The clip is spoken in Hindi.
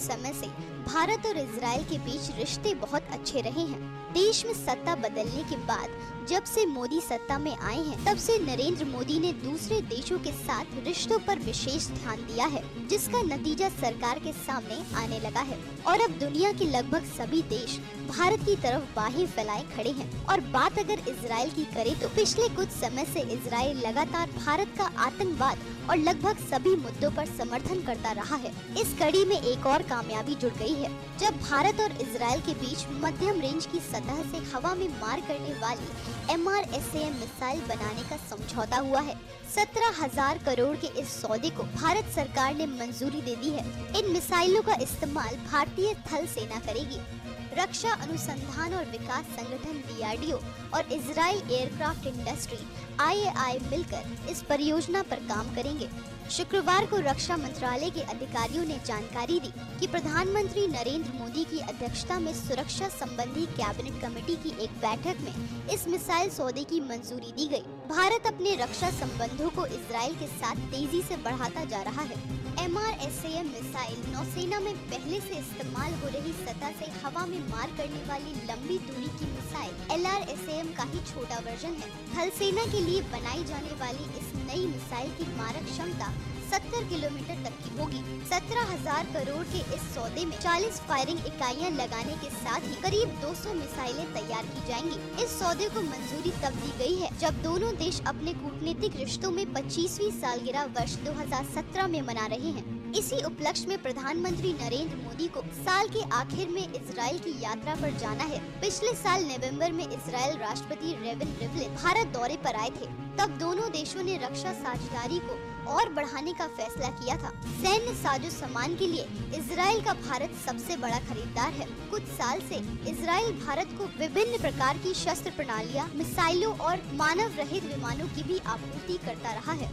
समय से भारत और इजराइल के बीच रिश्ते बहुत अच्छे रहे हैं। देश में सत्ता बदलने के बाद जब से मोदी सत्ता में आए हैं, तब से नरेंद्र मोदी ने दूसरे देशों के साथ रिश्तों पर विशेष ध्यान दिया है, जिसका नतीजा सरकार के सामने आने लगा है। और अब दुनिया के लगभग सभी देश भारत की तरफ बाहें फैलाए खड़े हैं। और बात अगर इजराइल की करें तो पिछले कुछ समय से इजराइल लगातार भारत का आतंकवाद और लगभग सभी मुद्दों पर समर्थन करता रहा है। इस कड़ी में एक और कामयाबी जुड़ गई है, जब भारत और इजराइल के बीच मध्यम रेंज की सतह से हवा में मार करने वाली MRSAM मिसाइल बनाने का समझौता हुआ है। 17,000 करोड़ के इस सौदे को भारत सरकार ने मंजूरी दे दी है। इन मिसाइलों का इस्तेमाल भारतीय थल सेना करेगी। रक्षा अनुसंधान और विकास संगठन DRDO और इजराइल एयरक्राफ्ट इंडस्ट्री IAI मिलकर इस परियोजना पर काम करेंगे। शुक्रवार को रक्षा मंत्रालय के अधिकारियों ने जानकारी दी कि प्रधानमंत्री नरेंद्र मोदी की अध्यक्षता में सुरक्षा संबंधी कैबिनेट कमेटी की एक बैठक में इस मिसाइल सौदे की मंजूरी दी गई। भारत अपने रक्षा संबंधों को इजराइल के साथ तेजी से बढ़ाता जा रहा है। MRSAM मिसाइल नौसेना में पहले से इस्तेमाल हो रही सतह से हवा में मार करने वाली लंबी दूरी की मिसाइल LRSAM का ही छोटा वर्जन है। थल सेना के लिए बनाई जाने वाली इस नई मिसाइल की मारक क्षमता 70 किलोमीटर तक की होगी। 17,000 करोड़ के इस सौदे में 40 फायरिंग इकाइयां लगाने के साथ ही करीब 200 मिसाइलें तैयार की जाएंगी। इस सौदे को मंजूरी तब दी गई है जब दोनों देश अपने कूटनीतिक रिश्तों में 25वीं सालगिरह वर्ष 2017 में मना रहे हैं। इसी उपलक्ष्य में प्रधानमंत्री नरेंद्र मोदी को साल के आखिर में इजराइल की यात्रा पर जाना है। पिछले साल नवंबर में इजराइल राष्ट्रपति रेविन रिवलिन भारत दौरे पर आए थे। तब दोनों देशों ने रक्षा साझेदारी को और बढ़ाने का फैसला किया था। सैन्य साजो सामान के लिए इजराइल का भारत सबसे बड़ा खरीदार है। कुछ साल से इजराइल भारत को विभिन्न प्रकार की शस्त्र प्रणालियां, मिसाइलों और मानव रहित विमानों की भी आपूर्ति करता रहा है।